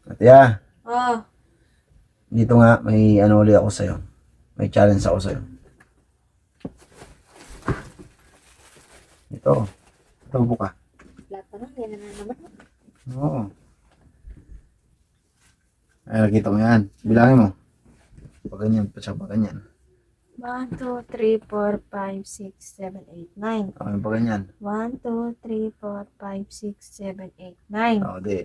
Atiya, Oh, dito nga, may ano ulit ako sa'yo. May challenge ako sa'yo. Ito. Ito, buka. lahat pa lang. Yan na naman. Oo. Ay, nakita mo yan. Bilangin mo. Pag ganyan, pa ganyan. 1, 2, 3, 4, 5, 6, 7, 8, 9. Okay, pa ganyan. 1, 2, 3, 4, 5, 6, 7, 8, 9. Oo, di.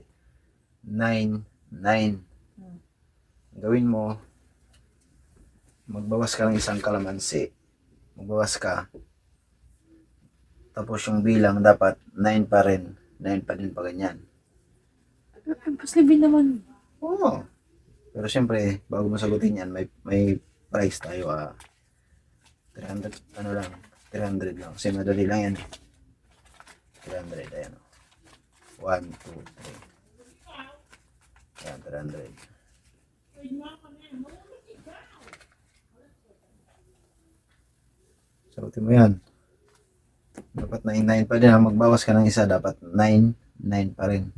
9, 9. Gawin mo, magbawas ka ng isang kalamansi. Magbawas ka. Tapos yung bilang dapat 9 pa rin. 9 pa din pa ganyan. Posible naman. Oo. Pero siyempre, bago mo sagutin yan, may price tayo. 300, ano lang, 300 lang. Kasi madali lang yan. 300, ayan. 1, 2, 3. Ayan, 300. Sagutin mo yan. Dapat 9 pa din. Magbawas ka ng isa, dapat 9 pa rin.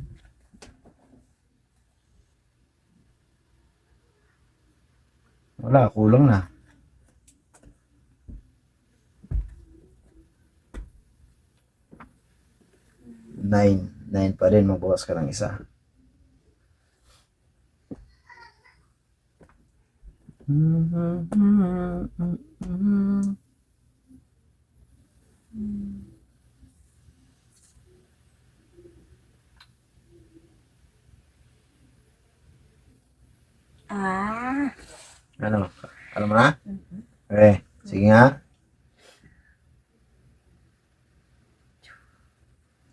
Wala, kulang na. 9 pa rin, magbawas ka ng isa. Ah. Ano? Alam mo na? Okay, sige nga.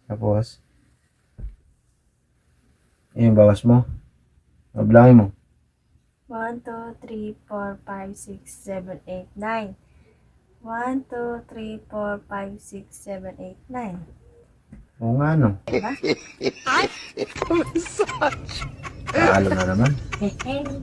Tapos, yung bawas mo. Mabilangin mo. 1, 2, 3, 4, 5, 6, 7, 8, 9. 1, 2, 3, 4, 5, 6, 7, 8, 9. Oo nga, no. Diba? Talo na naman. Hehe.